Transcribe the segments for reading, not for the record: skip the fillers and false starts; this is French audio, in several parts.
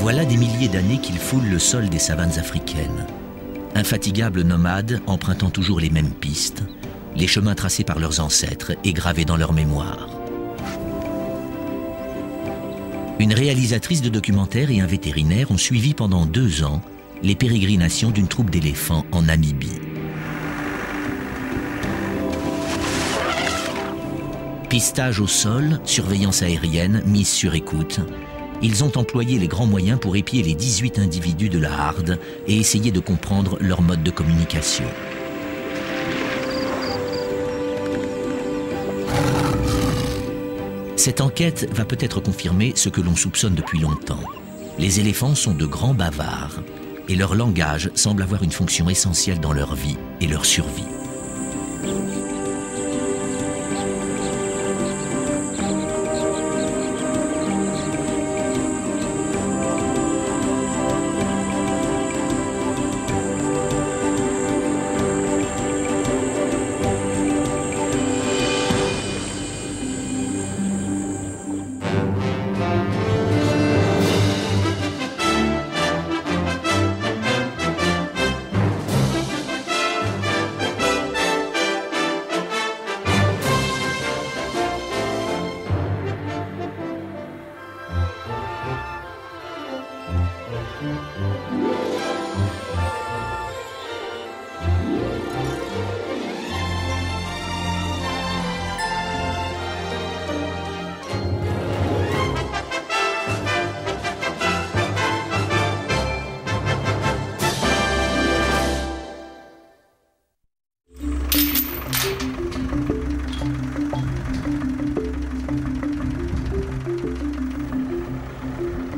Voilà des milliers d'années qu'ils foulent le sol des savanes africaines. Infatigables nomades empruntant toujours les mêmes pistes, les chemins tracés par leurs ancêtres et gravés dans leur mémoire. Une réalisatrice de documentaires et un vétérinaire ont suivi pendant 2 ans les pérégrinations d'une troupe d'éléphants en Namibie. Pistage au sol, surveillance aérienne, mise sur écoute, ils ont employé les grands moyens pour épier les 18 individus de la harde et essayer de comprendre leur mode de communication. Cette enquête va peut-être confirmer ce que l'on soupçonne depuis longtemps. Les éléphants sont de grands bavards et leur langage semble avoir une fonction essentielle dans leur vie et leur survie.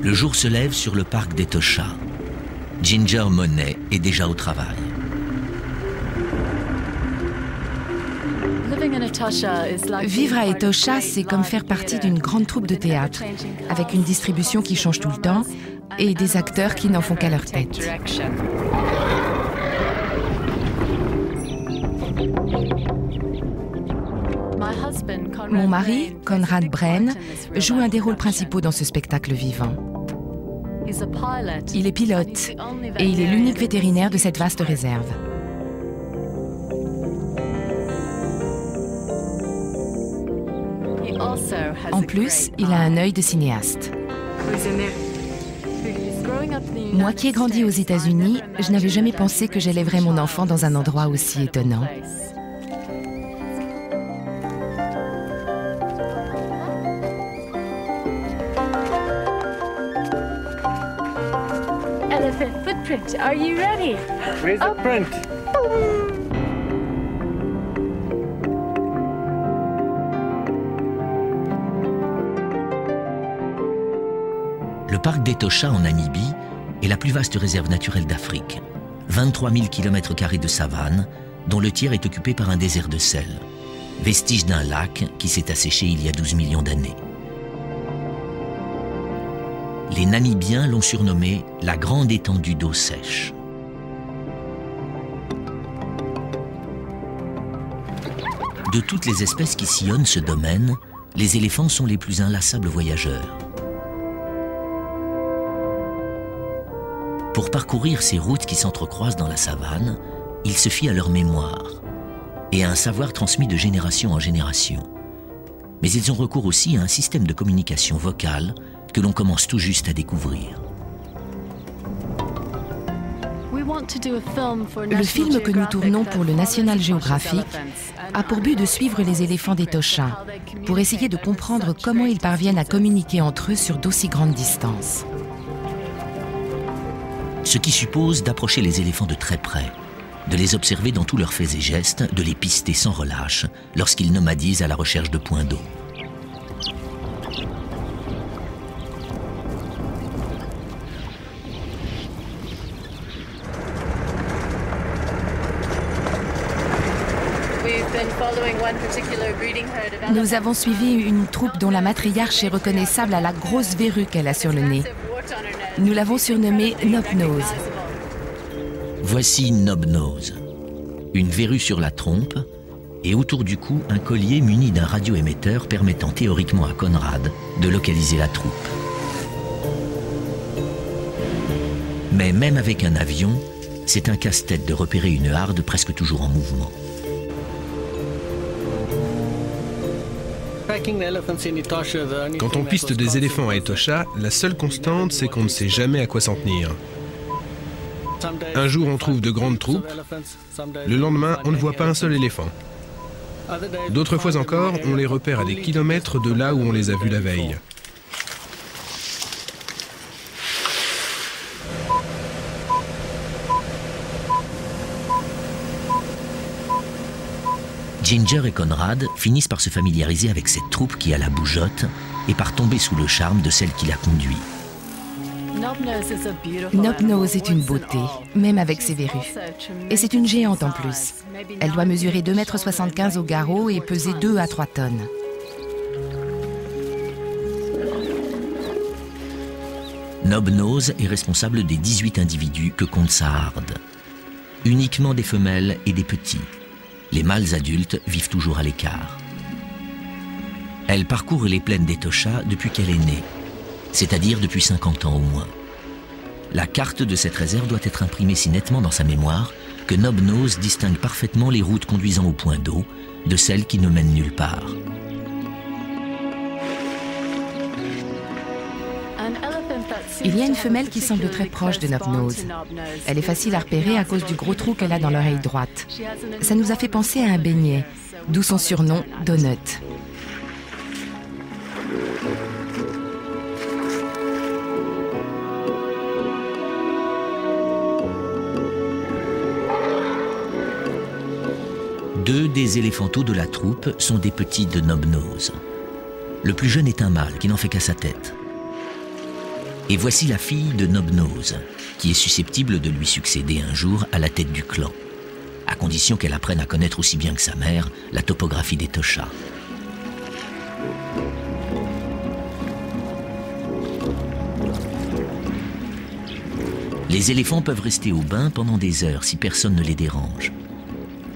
Le jour se lève sur le parc d'Etosha. Ginger Monet est déjà au travail. Vivre à Etosha, c'est comme faire partie d'une grande troupe de théâtre, avec une distribution qui change tout le temps et des acteurs qui n'en font qu'à leur tête. Mon mari, Conrad Bren, joue un des rôles principaux dans ce spectacle vivant. Il est pilote et il est l'unique vétérinaire de cette vaste réserve. En plus, il a un œil de cinéaste. Moi qui ai grandi aux États-Unis, je n'avais jamais pensé que j'élèverais mon enfant dans un endroit aussi étonnant. Are you ready? Where's the print? Le parc d'Etosha en Namibie est la plus vaste réserve naturelle d'Afrique. 23 000 km² de savane, dont le tiers est occupé par un désert de sel, vestige d'un lac qui s'est asséché il y a 12 millions d'années. Les Namibiens l'ont surnommé la grande étendue d'eau sèche. De toutes les espèces qui sillonnent ce domaine, les éléphants sont les plus inlassables voyageurs. Pour parcourir ces routes qui s'entrecroisent dans la savane, ils se fient à leur mémoire et à un savoir transmis de génération en génération. Mais ils ont recours aussi à un système de communication vocale que l'on commence tout juste à découvrir. Le film que nous tournons pour le National Geographic a pour but de suivre les éléphants d'Etosha pour essayer de comprendre comment ils parviennent à communiquer entre eux sur d'aussi grandes distances. Ce qui suppose d'approcher les éléphants de très près, de les observer dans tous leurs faits et gestes, de les pister sans relâche lorsqu'ils nomadisent à la recherche de points d'eau. Nous avons suivi une troupe dont la matriarche est reconnaissable à la grosse verrue qu'elle a sur le nez. Nous l'avons surnommée Knob-Nose. Voici Knob-Nose, une verrue sur la trompe et autour du cou un collier muni d'un radioémetteur permettant théoriquement à Conrad de localiser la troupe. Mais même avec un avion, c'est un casse-tête de repérer une harde presque toujours en mouvement. Quand on piste des éléphants à Etosha, la seule constante, c'est qu'on ne sait jamais à quoi s'en tenir. Un jour, on trouve de grandes troupes. Le lendemain, on ne voit pas un seul éléphant. D'autres fois encore, on les repère à des kilomètres de là où on les a vus la veille. Ginger et Conrad finissent par se familiariser avec cette troupe qui a la bougeotte et par tomber sous le charme de celle qui la conduit. Knob-Nose est une beauté, même avec ses verrues. Et c'est une géante en plus. Elle doit mesurer 2,75 m au garrot et peser 2 à 3 tonnes. Knob-Nose est responsable des 18 individus que compte sa harde. Uniquement des femelles et des petits. Les mâles adultes vivent toujours à l'écart. Elle parcourt les plaines d'Etosha depuis qu'elle est née, c'est-à-dire depuis 50 ans au moins. La carte de cette réserve doit être imprimée si nettement dans sa mémoire que Knob-Nose distingue parfaitement les routes conduisant au point d'eau de celles qui ne mènent nulle part. Il y a une femelle qui semble très proche de Knob-Nose. Elle est facile à repérer à cause du gros trou qu'elle a dans l'oreille droite. Ça nous a fait penser à un beignet, d'où son surnom Donut. Deux des éléphantaux de la troupe sont des petits de Knob-Nose. Le plus jeune est un mâle qui n'en fait qu'à sa tête. Et voici la fille de Knob-Nose, qui est susceptible de lui succéder un jour à la tête du clan, à condition qu'elle apprenne à connaître aussi bien que sa mère la topographie d'Etosha. Les éléphants peuvent rester au bain pendant des heures si personne ne les dérange.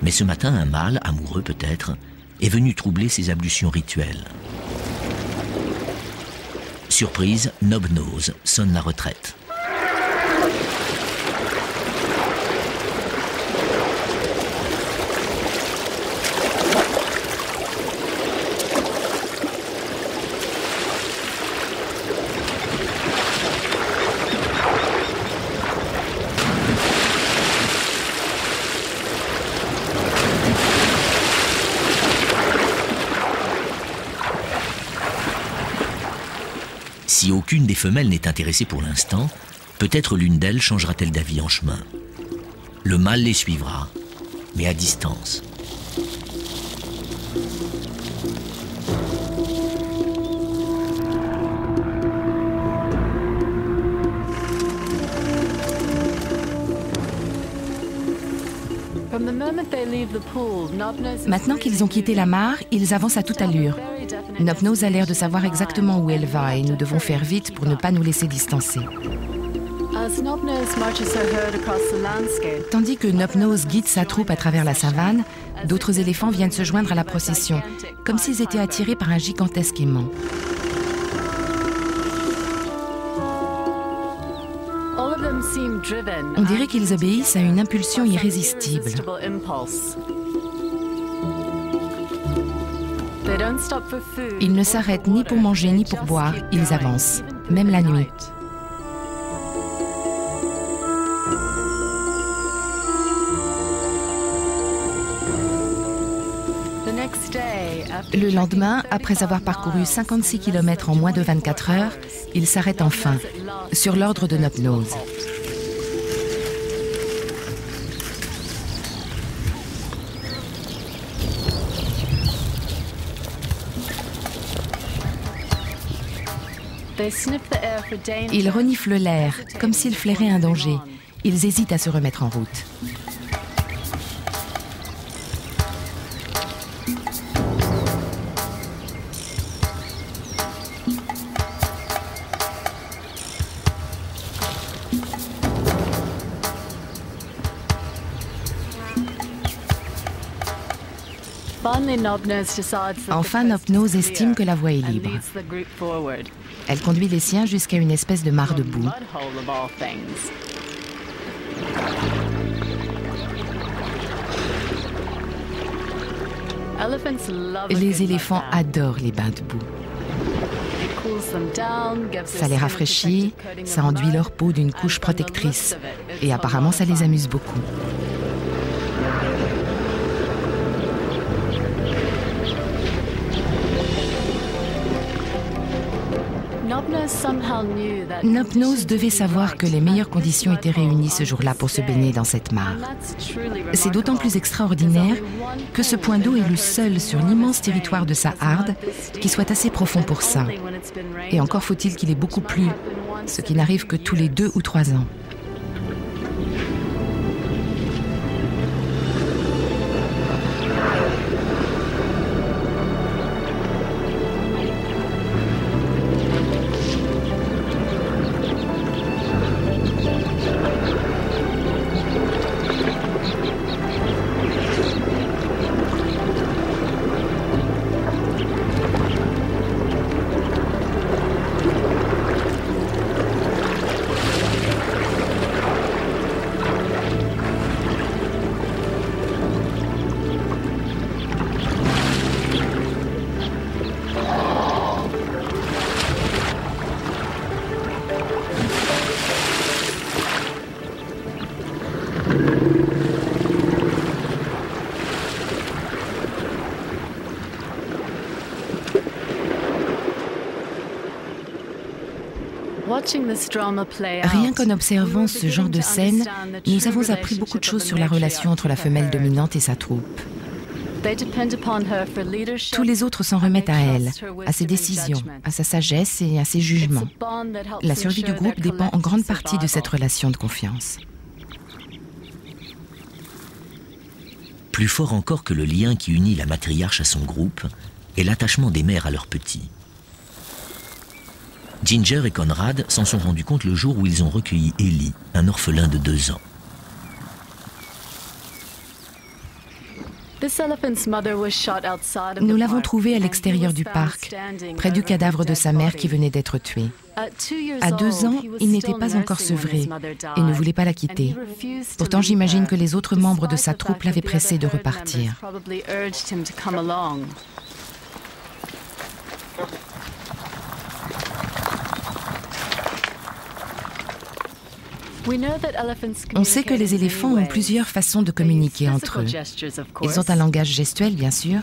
Mais ce matin, un mâle, amoureux peut-être, est venu troubler ces ablutions rituelles. Surprise, Knob-Nose sonne la retraite. Si aucune des femelles n'est intéressée pour l'instant, peut-être l'une d'elles changera-t-elle d'avis en chemin. Le mâle les suivra, mais à distance. Maintenant qu'ils ont quitté la mare, ils avancent à toute allure. Knob-Nose a l'air de savoir exactement où elle va et nous devons faire vite pour ne pas nous laisser distancer. Tandis que Knob-Nose guide sa troupe à travers la savane, d'autres éléphants viennent se joindre à la procession, comme s'ils étaient attirés par un gigantesque aimant. On dirait qu'ils obéissent à une impulsion irrésistible. Ils ne s'arrêtent ni pour manger ni pour boire, ils avancent, même la nuit. Le lendemain, après avoir parcouru 56 km en moins de 24 heures, ils s'arrêtent enfin, sur l'ordre de Knob-Nose. Ils reniflent l'air, comme s'ils flairaient un danger. Ils hésitent à se remettre en route. Enfin, Knob-Nose estime que la voie est libre. Elle conduit les siens jusqu'à une espèce de mare de boue. Les éléphants adorent les bains de boue. Ça les rafraîchit, ça enduit leur peau d'une couche protectrice. Et apparemment, ça les amuse beaucoup. Nopnose devait savoir que les meilleures conditions étaient réunies ce jour-là pour se baigner dans cette mare. C'est d'autant plus extraordinaire que ce point d'eau est le seul sur l'immense territoire de Sahard qui soit assez profond pour ça. Et encore faut-il qu'il ait beaucoup plu, ce qui n'arrive que tous les 2 ou 3 ans. Rien qu'en observant ce genre de scène, nous avons appris beaucoup de choses sur la relation entre la femelle dominante et sa troupe. Tous les autres s'en remettent à elle, à ses décisions, à sa sagesse et à ses jugements. La survie du groupe dépend en grande partie de cette relation de confiance. Plus fort encore que le lien qui unit la matriarche à son groupe est l'attachement des mères à leurs petits. Ginger et Conrad s'en sont rendus compte le jour où ils ont recueilli Ellie, un orphelin de 2 ans. Nous l'avons trouvée à l'extérieur du parc, près du cadavre de sa mère qui venait d'être tuée. À 2 ans, il n'était pas encore sevré et ne voulait pas la quitter. Pourtant, j'imagine que les autres membres de sa troupe l'avaient pressé de repartir. On sait que les éléphants ont plusieurs façons de communiquer entre eux. Ils ont un langage gestuel, bien sûr.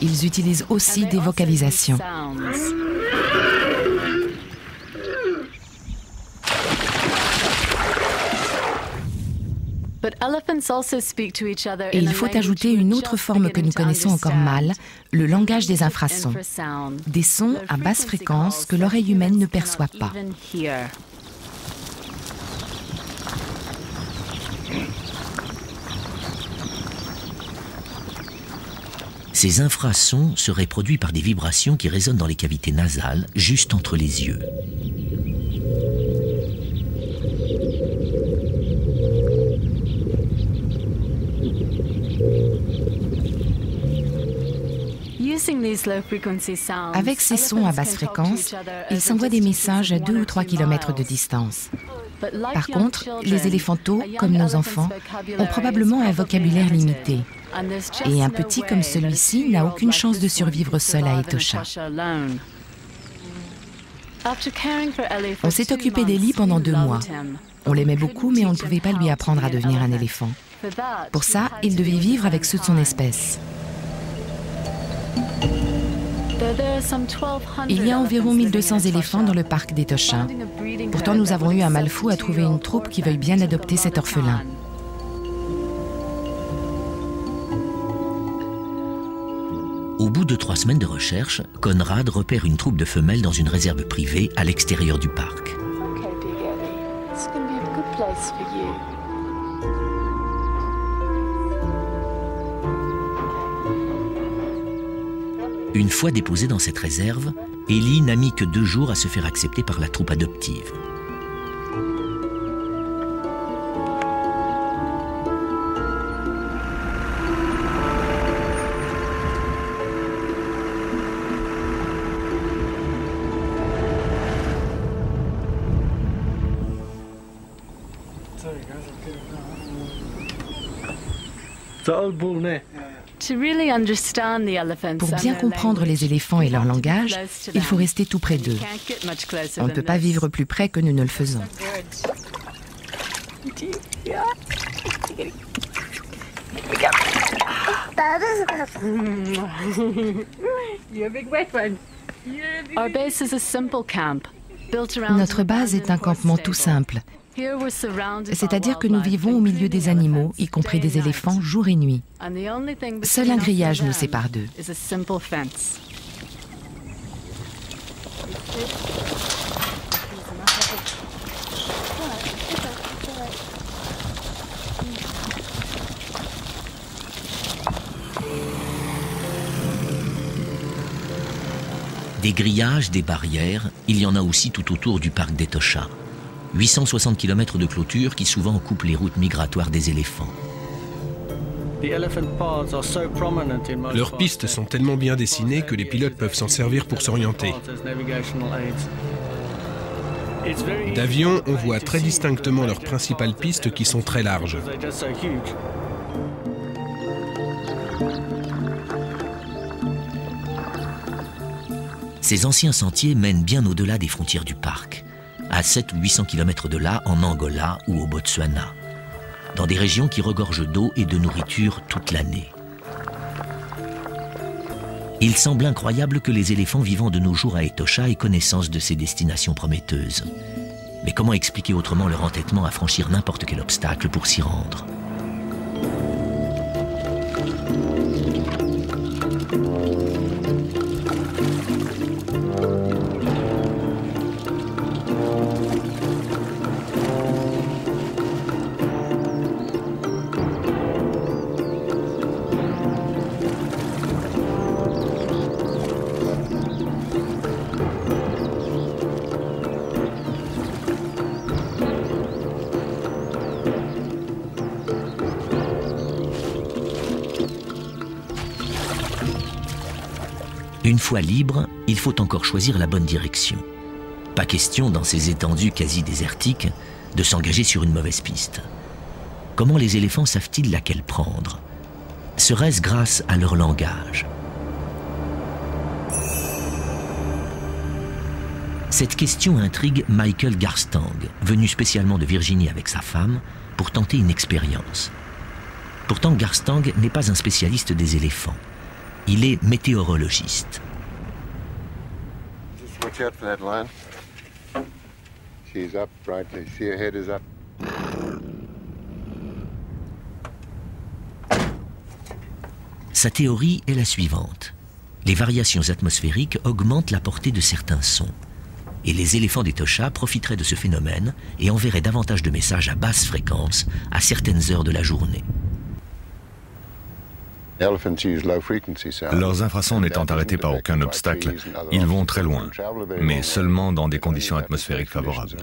Ils utilisent aussi des vocalisations. Et il faut ajouter une autre forme que nous connaissons encore mal, le langage des infrasons. Des sons à basse fréquence que l'oreille humaine ne perçoit pas. Ces infrasons seraient produits par des vibrations qui résonnent dans les cavités nasales, juste entre les yeux. Avec ces sons à basse fréquence, ils s'envoient des messages à 2 ou 3 km de distance. Par contre, les éléphanteaux, comme nos enfants, ont probablement un vocabulaire limité. Et un petit comme celui-ci n'a aucune chance de survivre seul à Etosha. On s'est occupé d'Ellie pendant 2 mois. On l'aimait beaucoup, mais on ne pouvait pas lui apprendre à devenir un éléphant. Pour ça, il devait vivre avec ceux de son espèce. Il y a environ 1200 éléphants dans le parc d'Etosha. Pourtant, nous avons eu un mal fou à trouver une troupe qui veuille bien adopter cet orphelin. Au bout de 3 semaines de recherche, Conrad repère une troupe de femelles dans une réserve privée à l'extérieur du parc. Une fois déposée dans cette réserve, Ellie n'a mis que 2 jours à se faire accepter par la troupe adoptive. Pour bien comprendre les éléphants et leur langage, il faut rester tout près d'eux. On ne peut pas vivre plus près que nous ne le faisons. Notre base est un campement tout simple, c'est-à-dire que nous vivons au milieu des animaux, y compris des éléphants, jour et nuit. Seul un grillage nous sépare d'eux. Des grillages, des barrières, il y en a aussi tout autour du parc d'Etosha. 860 km de clôture qui souvent coupent les routes migratoires des éléphants. Leurs pistes sont tellement bien dessinées que les pilotes peuvent s'en servir pour s'orienter. D'avion, on voit très distinctement leurs principales pistes qui sont très larges. Ces anciens sentiers mènent bien au-delà des frontières du parc, à 700 ou 800 km de là, en Angola ou au Botswana, dans des régions qui regorgent d'eau et de nourriture toute l'année. Il semble incroyable que les éléphants vivant de nos jours à Etosha aient connaissance de ces destinations prometteuses. Mais comment expliquer autrement leur entêtement à franchir n'importe quel obstacle pour s'y rendre ? Une fois libre, il faut encore choisir la bonne direction. Pas question, dans ces étendues quasi désertiques, de s'engager sur une mauvaise piste. Comment les éléphants savent-ils laquelle prendre? Serait-ce grâce à leur langage? Cette question intrigue Michael Garstang, venu spécialement de Virginie avec sa femme, pour tenter une expérience. Pourtant, Garstang n'est pas un spécialiste des éléphants. Il est météorologiste. Sa théorie est la suivante. Les variations atmosphériques augmentent la portée de certains sons. Et les éléphants d'Etosha profiteraient de ce phénomène et enverraient davantage de messages à basse fréquence à certaines heures de la journée. Leurs infrasons n'étant arrêtés par aucun obstacle, ils vont très loin, mais seulement dans des conditions atmosphériques favorables.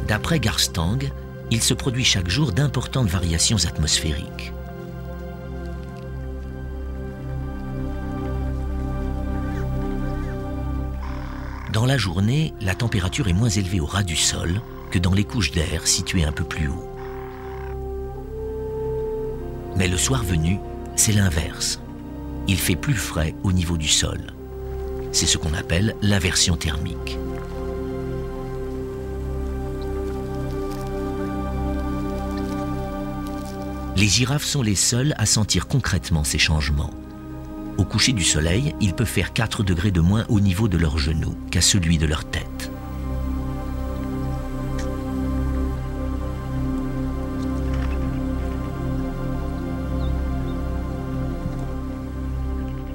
D'après Garstang, il se produit chaque jour d'importantes variations atmosphériques. Dans la journée, la température est moins élevée au ras du sol que dans les couches d'air situées un peu plus haut. Mais le soir venu, c'est l'inverse. Il fait plus frais au niveau du sol. C'est ce qu'on appelle l'inversion thermique. Les girafes sont les seules à sentir concrètement ces changements. Au coucher du soleil, il peut faire 4 degrés de moins au niveau de leurs genoux qu'à celui de leur tête.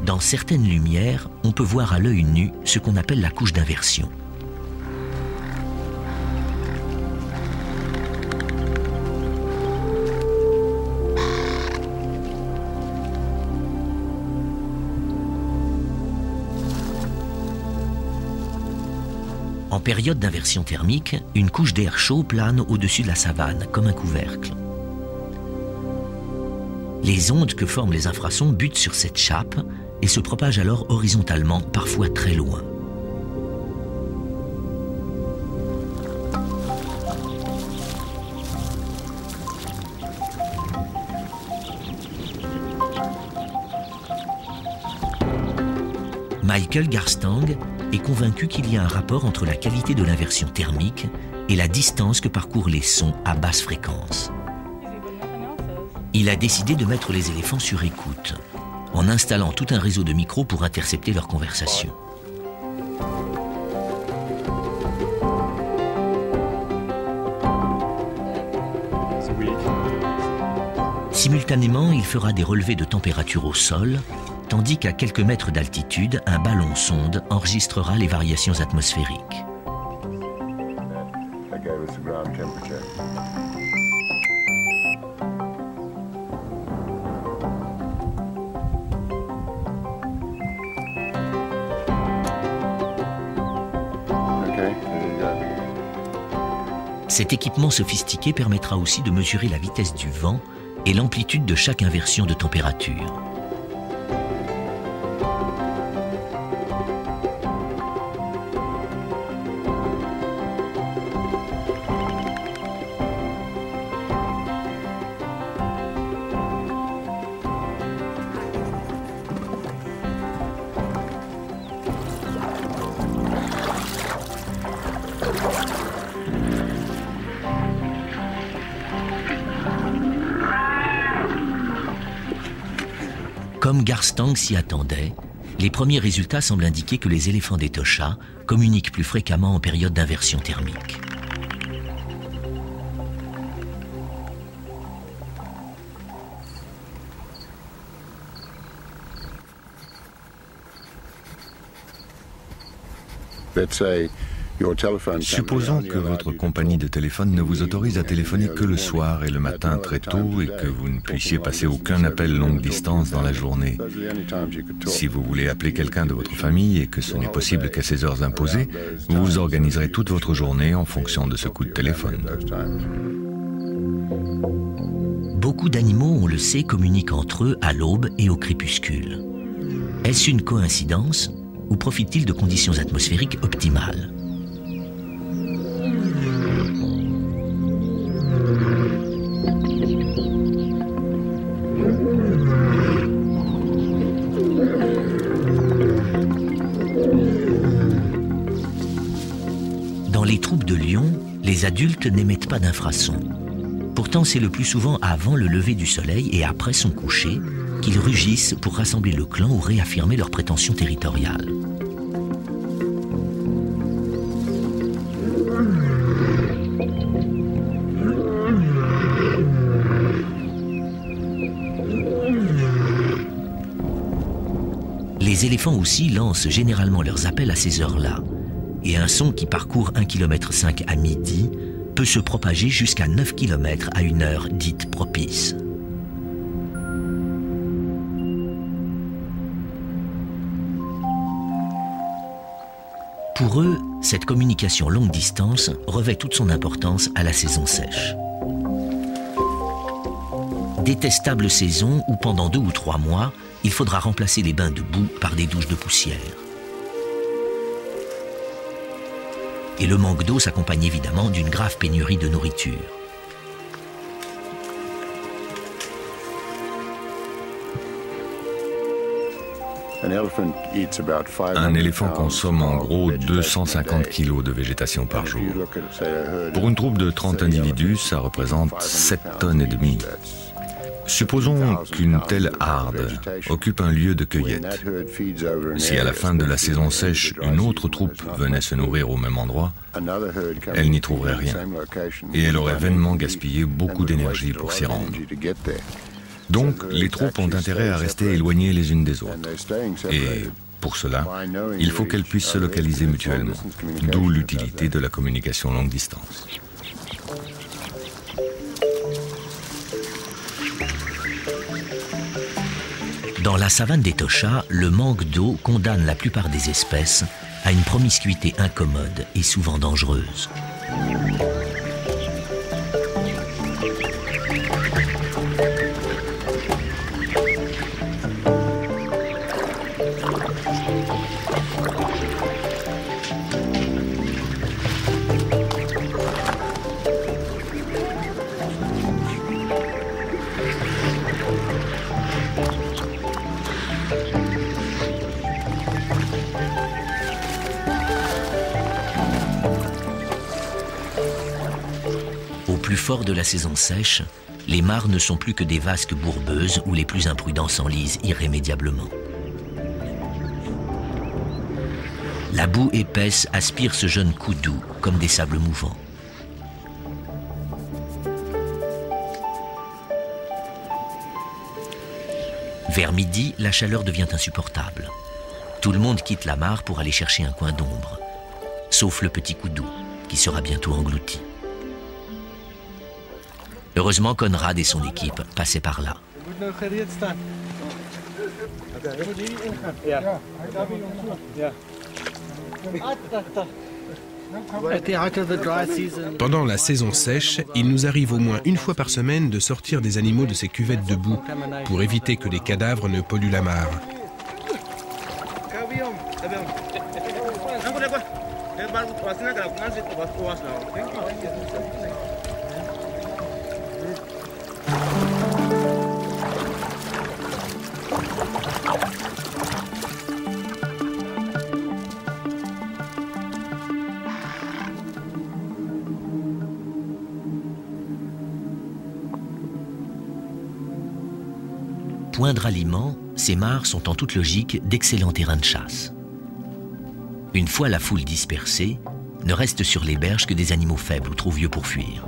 Dans certaines lumières, on peut voir à l'œil nu ce qu'on appelle la couche d'inversion. En période d'inversion thermique, une couche d'air chaud plane au-dessus de la savane, comme un couvercle. Les ondes que forment les infrasons butent sur cette chape et se propagent alors horizontalement, parfois très loin. Michael Garstang est convaincu qu'il y a un rapport entre la qualité de l'inversion thermique et la distance que parcourent les sons à basse fréquence. Il a décidé de mettre les éléphants sur écoute, en installant tout un réseau de micros pour intercepter leurs conversations. Simultanément, il fera des relevés de température au sol, tandis qu'à quelques mètres d'altitude, un ballon sonde enregistrera les variations atmosphériques. Cet équipement sophistiqué permettra aussi de mesurer la vitesse du vent et l'amplitude de chaque inversion de température. Comme Garstang s'y attendait, les premiers résultats semblent indiquer que les éléphants d'Etosha communiquent plus fréquemment en période d'inversion thermique. Supposons que votre compagnie de téléphone ne vous autorise à téléphoner que le soir et le matin très tôt et que vous ne puissiez passer aucun appel longue distance dans la journée. Si vous voulez appeler quelqu'un de votre famille et que ce n'est possible qu'à ces heures imposées, vous organiserez toute votre journée en fonction de ce coup de téléphone. Beaucoup d'animaux, on le sait, communiquent entre eux à l'aube et au crépuscule. Est-ce une coïncidence ou profite-t-il de conditions atmosphériques optimales ? Dans les troupes de lions, les adultes n'émettent pas d'infrasons. Pourtant, c'est le plus souvent avant le lever du soleil et après son coucher qu'ils rugissent pour rassembler le clan ou réaffirmer leurs prétentions territoriales. Les éléphants aussi lancent généralement leurs appels à ces heures-là. Et un son qui parcourt 1,5 km à midi peut se propager jusqu'à 9 km à une heure dite propice. Pour eux, cette communication longue distance revêt toute son importance à la saison sèche. Détestable saison où pendant 2 ou 3 mois, il faudra remplacer les bains de boue par des douches de poussière. Et le manque d'eau s'accompagne évidemment d'une grave pénurie de nourriture. Un éléphant consomme en gros 250 kg de végétation par jour. Pour une troupe de 30 individus, ça représente 7 tonnes et demie. Supposons qu'une telle harde occupe un lieu de cueillette. Si à la fin de la saison sèche, une autre troupe venait se nourrir au même endroit, elle n'y trouverait rien. Et elle aurait vainement gaspillé beaucoup d'énergie pour s'y rendre. Donc, les troupes ont intérêt à rester éloignées les unes des autres. Et pour cela, il faut qu'elles puissent se localiser mutuellement, d'où l'utilité de la communication longue distance. Dans la savane d'Etosha, le manque d'eau condamne la plupart des espèces à une promiscuité incommode et souvent dangereuse. plus fort de la saison sèche, les mares ne sont plus que des vasques bourbeuses où les plus imprudents s'enlisent irrémédiablement. La boue épaisse aspire ce jeune coudou comme des sables mouvants. Vers midi, la chaleur devient insupportable. Tout le monde quitte la mare pour aller chercher un coin d'ombre, sauf le petit coudou, qui sera bientôt englouti. Heureusement, Conrad et son équipe passaient par là. Pendant la saison sèche, il nous arrive au moins une fois par semaine de sortir des animaux de ces cuvettes de boue pour éviter que les cadavres ne polluent la mare. Poindre aliment, ces mares sont en toute logique d'excellents terrains de chasse. Une fois la foule dispersée, ne restent sur les berges que des animaux faibles ou trop vieux pour fuir.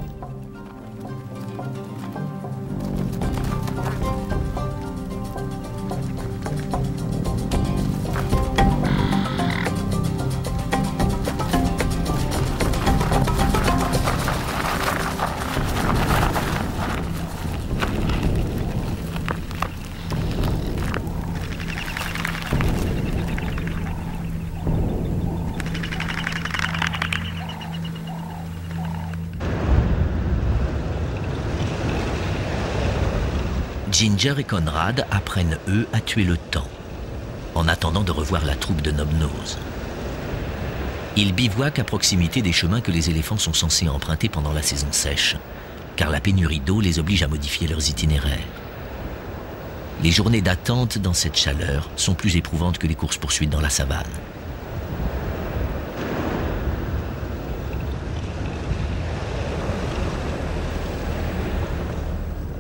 Ginger et Conrad apprennent, eux, à tuer le temps, en attendant de revoir la troupe de Nob-Nose. Ils bivouaquent à proximité des chemins que les éléphants sont censés emprunter pendant la saison sèche, car la pénurie d'eau les oblige à modifier leurs itinéraires. Les journées d'attente dans cette chaleur sont plus éprouvantes que les courses-poursuites dans la savane.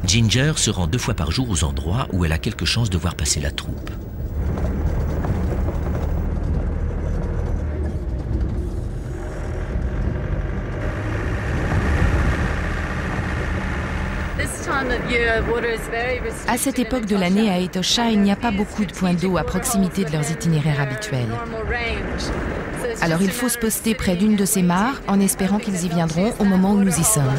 Ginger se rend 2 fois par jour aux endroits où elle a quelques chances de voir passer la troupe. À cette époque de l'année, à Etosha, il n'y a pas beaucoup de points d'eau à proximité de leurs itinéraires habituels. Alors il faut se poster près d'une de ces mares en espérant qu'ils y viendront au moment où nous y sommes.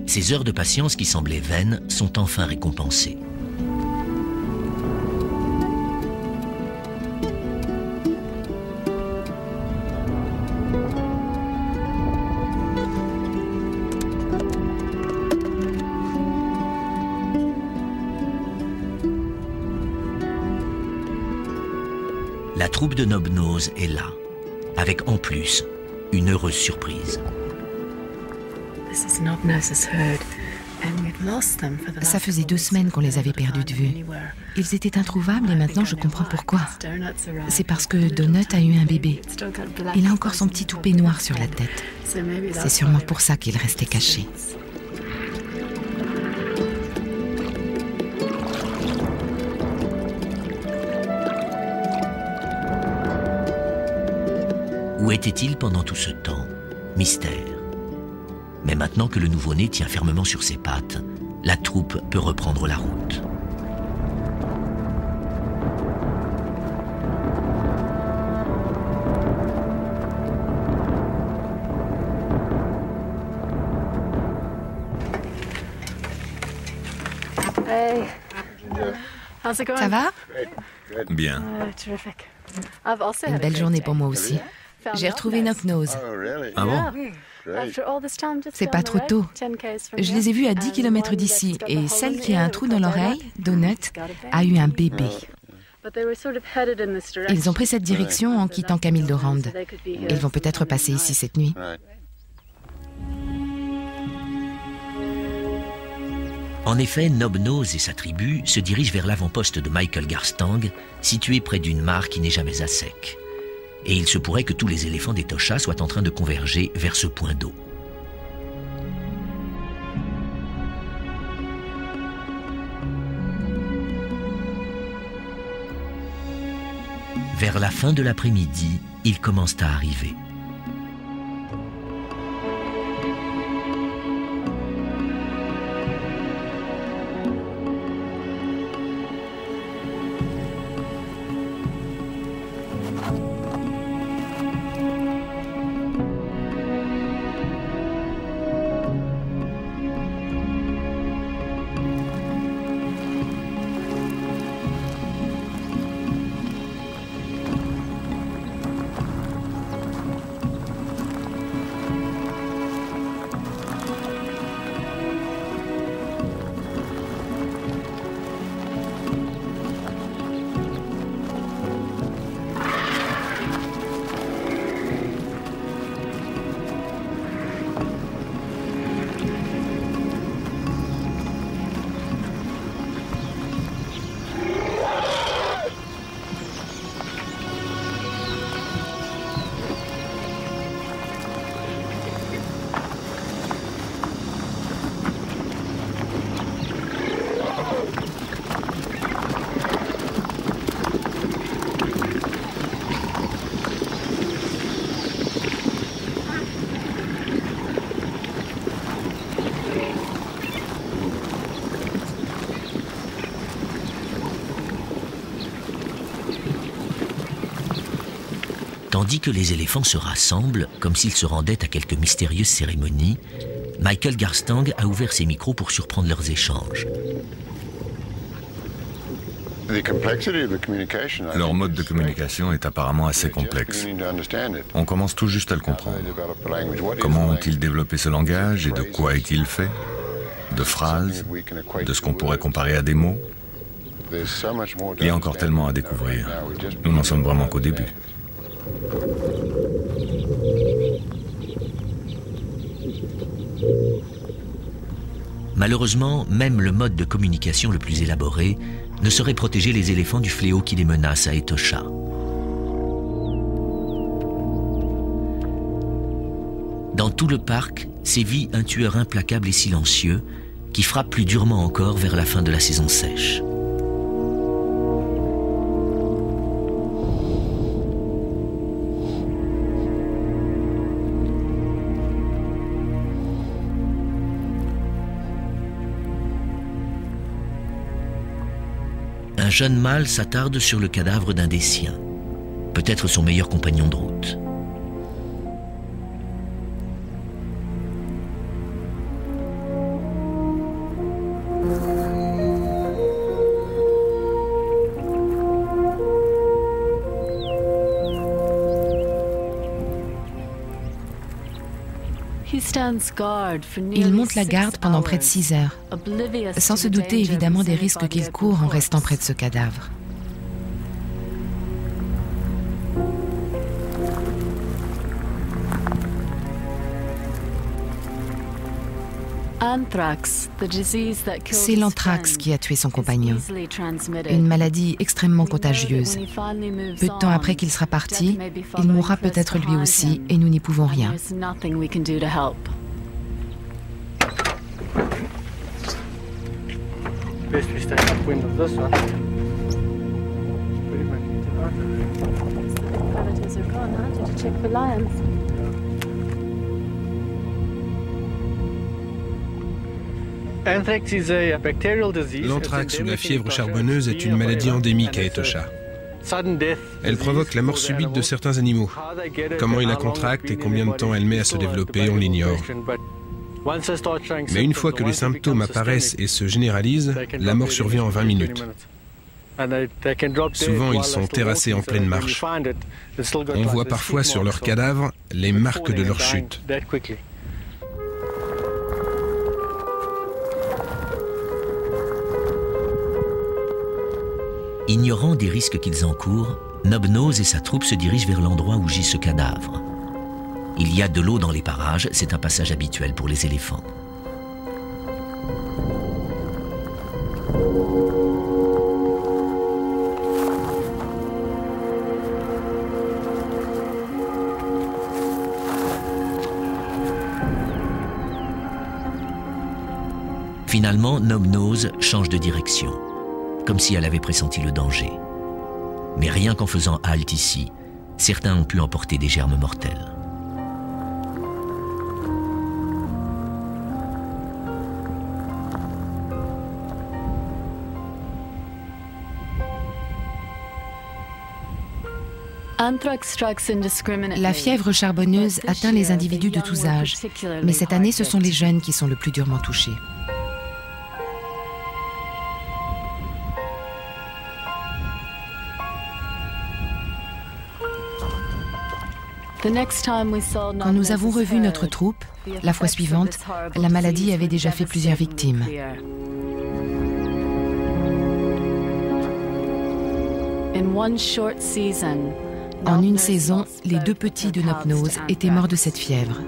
Ces heures de patience qui semblaient vaines sont enfin récompensées. La troupe de Nob-Nose est là, avec en plus une heureuse surprise. Ça faisait 2 semaines qu'on les avait perdus de vue. Ils étaient introuvables et maintenant je comprends pourquoi. C'est parce que Donut a eu un bébé. Il a encore son petit toupet noir sur la tête. C'est sûrement pour ça qu'il restait caché. Où était-il pendant tout ce temps? Mystère. Mais maintenant que le nouveau-né tient fermement sur ses pattes, la troupe peut reprendre la route. Hey. How's it going? Ça va? Bien. Terrific. Une belle journée pour moi aussi. J'ai retrouvé Nob-Nose. Ah bon? C'est pas trop tôt. Je les ai vus à 10 km d'ici et celle qui a un trou dans l'oreille, Donut, a eu un bébé. Ils ont pris cette direction en quittant Camille Dorand. Ils vont peut-être passer ici cette nuit. En effet, Nob-Nose et sa tribu se dirigent vers l'avant-poste de Michael Garstang, situé près d'une mare qui n'est jamais à sec. Et il se pourrait que tous les éléphants d'Etosha soient en train de converger vers ce point d'eau. Vers la fin de l'après-midi, ils commencent à arriver. Tandis que les éléphants se rassemblent, comme s'ils se rendaient à quelque mystérieuse cérémonie, Michael Garstang a ouvert ses micros pour surprendre leurs échanges. Leur mode de communication est apparemment assez complexe. On commence tout juste à le comprendre. Comment ont-ils développé ce langage et de quoi est-il fait? De phrases? De ce qu'on pourrait comparer à des mots? Il y a encore tellement à découvrir. Nous n'en sommes vraiment qu'au début. Malheureusement, même le mode de communication le plus élaboré ne saurait protéger les éléphants du fléau qui les menace à Etosha. Dans tout le parc sévit un tueur implacable et silencieux qui frappe plus durement encore vers la fin de la saison sèche. Un jeune mâle s'attarde sur le cadavre d'un des siens, peut-être son meilleur compagnon de route. Il monte la garde pendant près de 6 heures, sans se douter évidemment des risques qu'il court en restant près de ce cadavre. C'est l'anthrax qui a tué son compagnon, une maladie extrêmement contagieuse. Peu de temps après qu'il sera parti, il mourra peut-être lui aussi et nous n'y pouvons rien. L'anthrax ou la fièvre charbonneuse est une maladie endémique à Etosha. Elle provoque la mort subite de certains animaux. Comment ils la contractent et combien de temps elle met à se développer, on l'ignore. Mais une fois que les symptômes apparaissent et se généralisent, la mort survient en 20 minutes. Souvent, ils sont terrassés en pleine marche. On voit parfois sur leurs cadavres les marques de leur chute. Ignorant des risques qu'ils encourent, Nobnose et sa troupe se dirigent vers l'endroit où gît ce cadavre. Il y a de l'eau dans les parages, c'est un passage habituel pour les éléphants. Finalement, Nobnose change de direction, comme si elle avait pressenti le danger. Mais rien qu'en faisant halte ici, certains ont pu emporter des germes mortels. La fièvre charbonneuse atteint les individus de tous âges, mais cette année, ce sont les jeunes qui sont le plus durement touchés. Quand nous avons revu notre troupe, la fois suivante, la maladie avait déjà fait plusieurs victimes. En une saison, les 2 petits de Nobnose étaient morts de cette fièvre.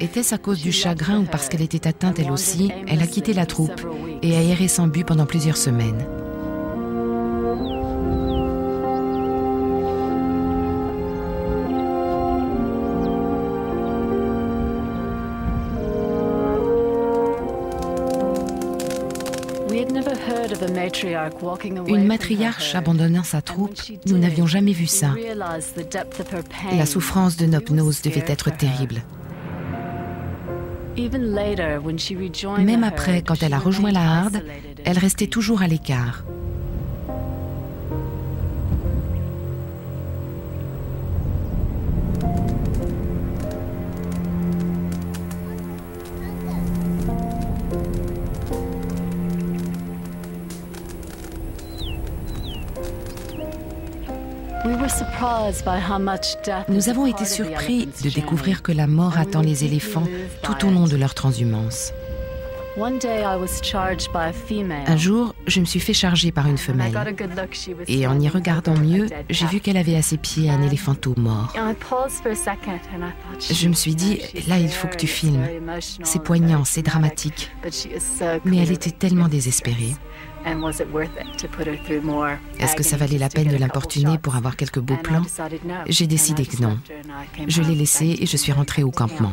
Était-ce à cause du chagrin ou parce qu'elle était atteinte elle aussi, elle a quitté la troupe et a erré sans but pendant plusieurs semaines. Une matriarche abandonnant sa troupe, nous n'avions jamais vu ça. La souffrance de Nobnose devait être terrible. Même après, quand elle a rejoint la harde, elle restait toujours à l'écart. Nous avons été surpris de découvrir que la mort attend les éléphants tout au long de leur transhumance. Un jour, je me suis fait charger par une femelle. Et en y regardant mieux, j'ai vu qu'elle avait à ses pieds un éléphanteau mort. Je me suis dit, là, il faut que tu filmes. C'est poignant, c'est dramatique. Mais elle était tellement désespérée. Est-ce que ça valait la peine de l'importuner pour avoir quelques beaux plans? J'ai décidé que non. Je l'ai laissée et je suis rentrée au campement.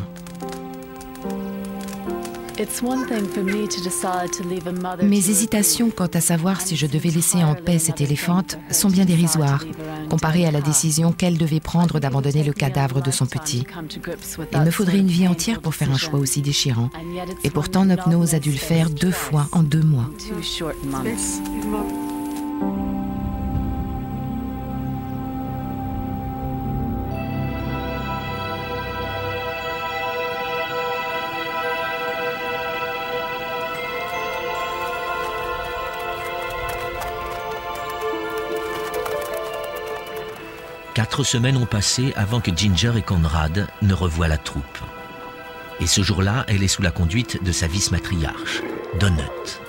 Mes hésitations quant à savoir si je devais laisser en paix cette éléphante sont bien dérisoires, comparées à la décision qu'elle devait prendre d'abandonner le cadavre de son petit. Il me faudrait une vie entière pour faire un choix aussi déchirant. Et pourtant, Nobnose a dû le faire 2 fois en 2 mois. Quatre semaines ont passé avant que Ginger et Conrad ne revoient la troupe. Et ce jour-là, elle est sous la conduite de sa vice-matriarche, Donut.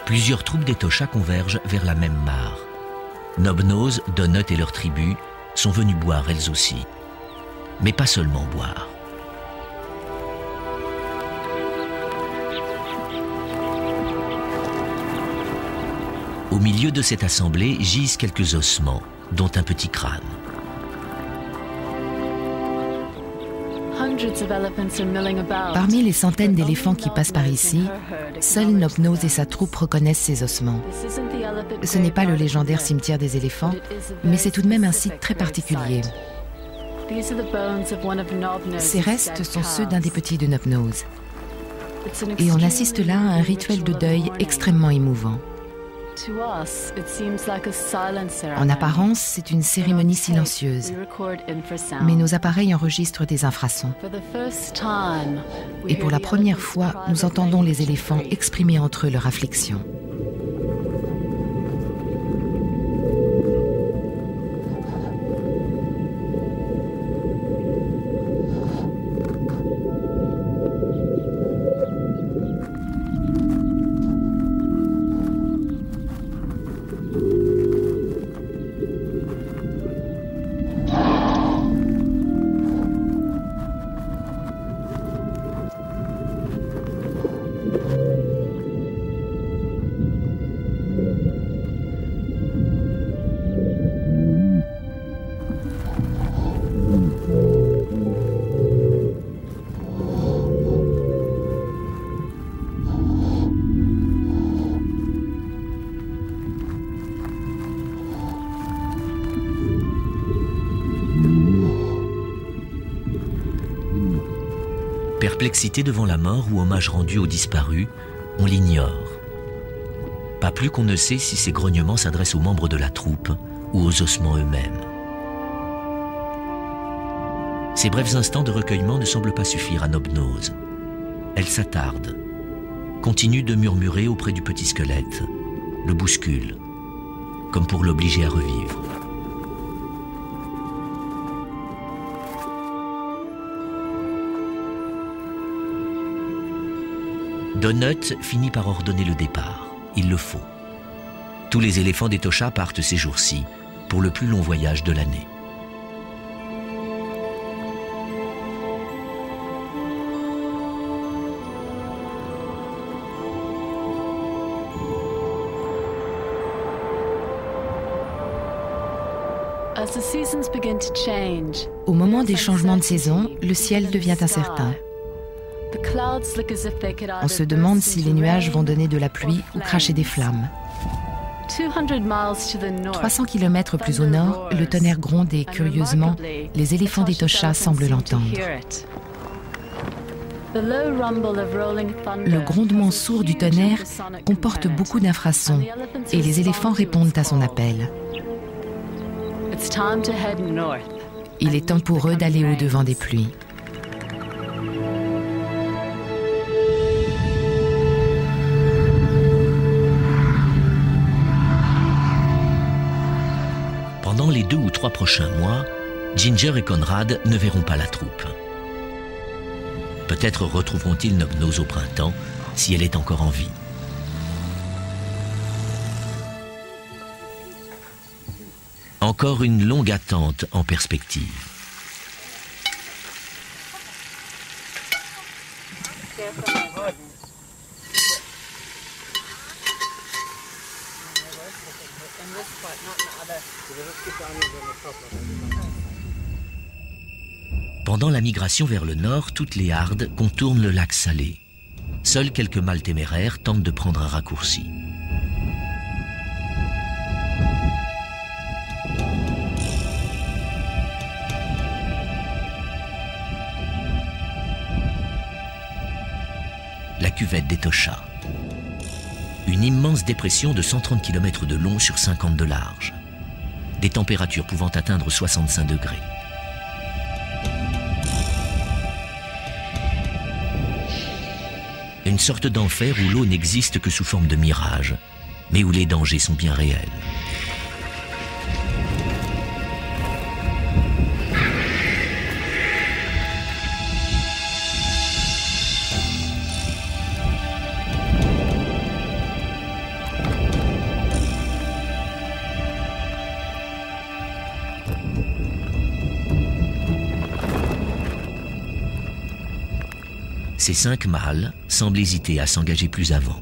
Plusieurs troupes d'Etosha convergent vers la même mare. Nobnose, Donut et leur tribu sont venus boire elles aussi. Mais pas seulement boire. Au milieu de cette assemblée gisent quelques ossements, dont un petit crâne. Parmi les centaines d'éléphants qui passent par ici, seul Nobnose et sa troupe reconnaissent ces ossements. Ce n'est pas le légendaire cimetière des éléphants, mais c'est tout de même un site très particulier. Ces restes sont ceux d'un des petits de Nobnose. Et on assiste là à un rituel de deuil extrêmement émouvant. En apparence, c'est une cérémonie silencieuse, mais nos appareils enregistrent des infrasons. Et pour la première fois, nous entendons les éléphants exprimer entre eux leur affliction. Perplexité devant la mort ou hommage rendu aux disparus, on l'ignore. Pas plus qu'on ne sait si ces grognements s'adressent aux membres de la troupe ou aux ossements eux-mêmes. Ces brefs instants de recueillement ne semblent pas suffire à Nobnose. Elle s'attarde, continue de murmurer auprès du petit squelette, le bouscule, comme pour l'obliger à revivre. Donut finit par ordonner le départ. Il le faut. Tous les éléphants d'Etosha partent ces jours-ci pour le plus long voyage de l'année. Au moment des changements de saison, le ciel devient incertain. On se demande si les nuages vont donner de la pluie ou cracher des flammes. 300 km plus au nord, le tonnerre gronde et, curieusement, les éléphants d'Etosha semblent l'entendre. Le grondement sourd du tonnerre comporte beaucoup d'infrasons et les éléphants répondent à son appel. Il est temps pour eux d'aller au-devant des pluies. Pendant les 2 ou 3 prochains mois, Ginger et Conrad ne verront pas la troupe. Peut-être retrouveront-ils Nobnose au printemps, si elle est encore en vie. Encore une longue attente en perspective. Pendant la migration vers le nord, toutes les hardes contournent le lac Salé. Seuls quelques mâles téméraires tentent de prendre un raccourci. La cuvette d'Etosha. Une immense dépression de 130 km de long sur 50 de large. Des températures pouvant atteindre 65 degrés. Une sorte d'enfer où l'eau n'existe que sous forme de mirage, mais où les dangers sont bien réels. Ces 5 mâles semblent hésiter à s'engager plus avant.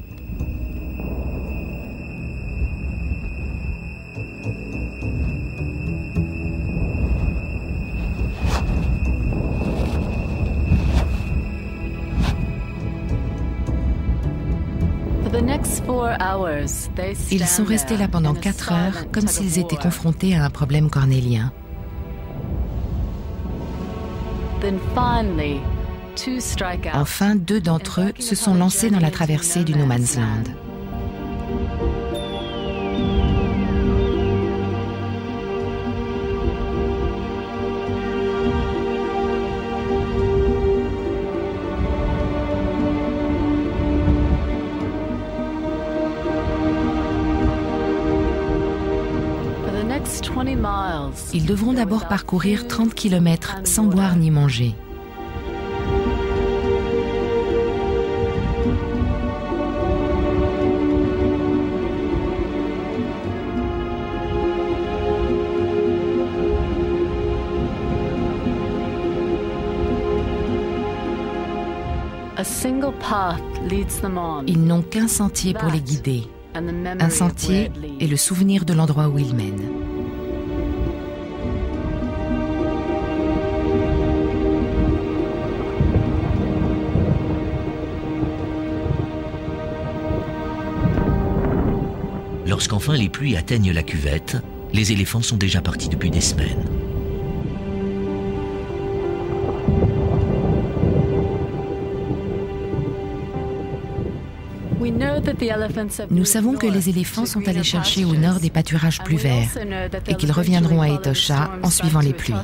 Ils sont restés là pendant 4 heures, comme s'ils étaient confrontés à un problème cornélien. Enfin, 2 d'entre eux se sont lancés dans la traversée du No Man's Land. Ils devront d'abord parcourir 30 km sans boire ni manger. Ils n'ont qu'un sentier pour les guider. Un sentier est le souvenir de l'endroit où ils mènent. Lorsqu'enfin les pluies atteignent la cuvette, les éléphants sont déjà partis depuis des semaines. Nous savons que les éléphants sont allés chercher au nord des pâturages plus verts et qu'ils reviendront à Etosha en suivant les pluies.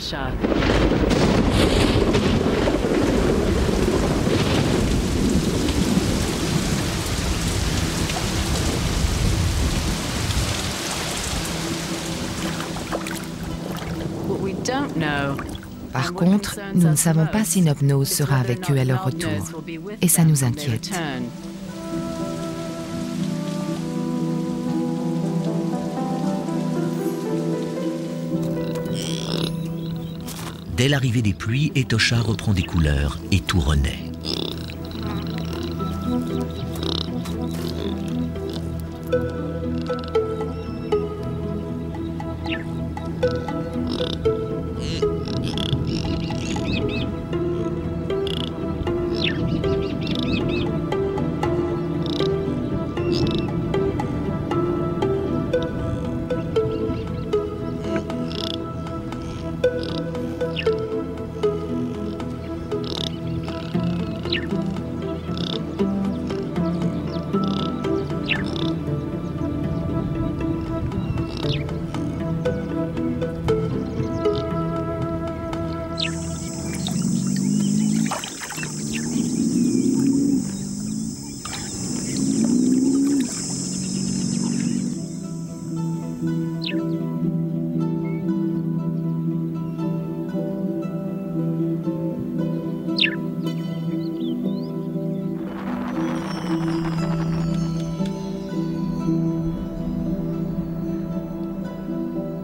Par contre, nous ne savons pas si Nobnose sera avec eux à leur retour, et ça nous inquiète. Dès l'arrivée des pluies, Etosha reprend des couleurs et tout renaît.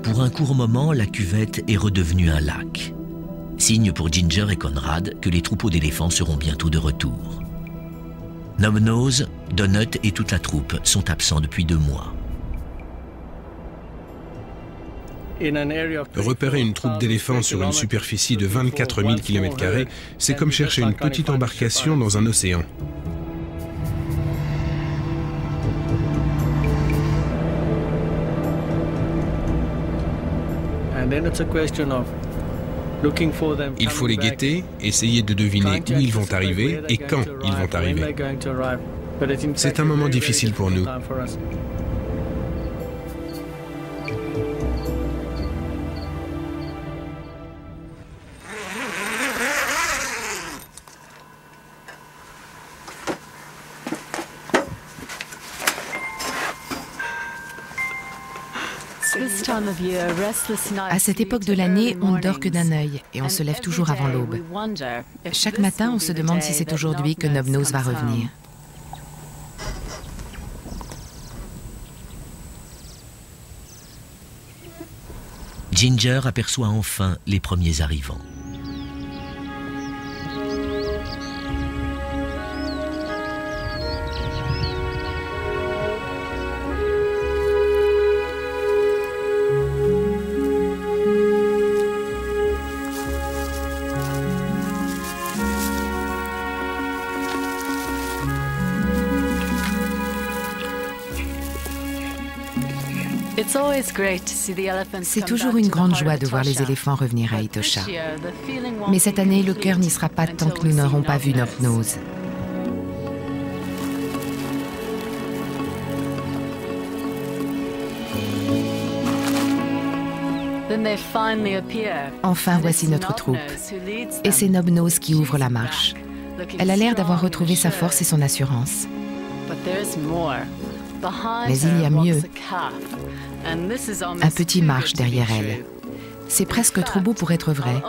Pour un court moment, la cuvette est redevenue un lac. Signe pour Ginger et Conrad que les troupeaux d'éléphants seront bientôt de retour. Nobnose, Donut et toute la troupe sont absents depuis 2 mois. Repérer une troupe d'éléphants sur une superficie de 24 000 km², c'est comme chercher une petite embarcation dans un océan. Il faut les guetter, essayer de deviner où ils vont arriver et quand ils vont arriver. C'est un moment difficile pour nous. À cette époque de l'année, on ne dort que d'un œil et on se lève toujours avant l'aube. Chaque matin, on se demande si c'est aujourd'hui que Nobnose va revenir. Ginger aperçoit enfin les premiers arrivants. C'est toujours une grande joie de voir les éléphants revenir à Etosha. Mais cette année, le cœur n'y sera pas tant que nous n'aurons pas vu Nobnose. Enfin, voici notre troupe. Et c'est Nobnose qui ouvre la marche. Elle a l'air d'avoir retrouvé sa force et son assurance. Mais il y a mieux. Un petit marche derrière elle. C'est presque trop beau pour être vrai.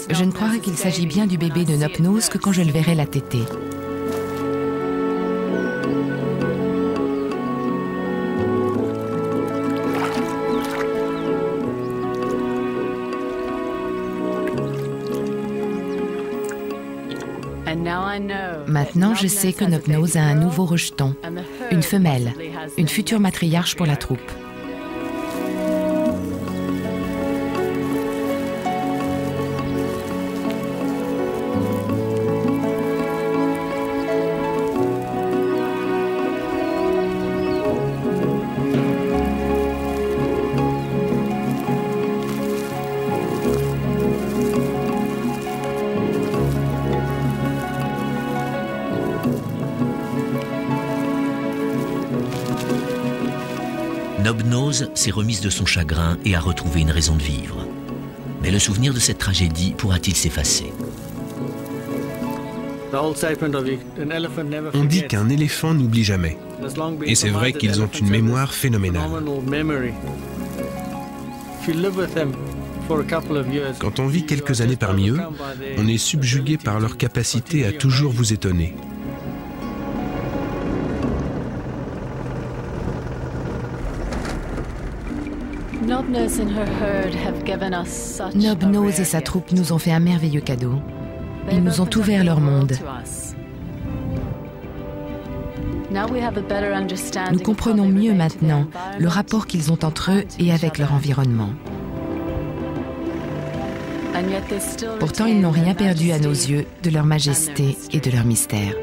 Je ne croirais qu'il s'agit bien du bébé de Nopnose que quand je le verrai la téter. Maintenant, je sais que Nopnose a un nouveau rejeton, une femelle, une future matriarche pour la troupe. Nopnose s'est remise de son chagrin et a retrouvé une raison de vivre. Mais le souvenir de cette tragédie pourra-t-il s'effacer? On dit qu'un éléphant n'oublie jamais. Et c'est vrai qu'ils ont une mémoire phénoménale. Quand on vit quelques années parmi eux, on est subjugué par leur capacité à toujours vous étonner. Nopnose et sa troupe nous ont fait un merveilleux cadeau. Ils nous ont ouvert leur monde. Nous comprenons mieux maintenant le rapport qu'ils ont entre eux et avec leur environnement. Pourtant, ils n'ont rien perdu à nos yeux de leur majesté et de leur mystère.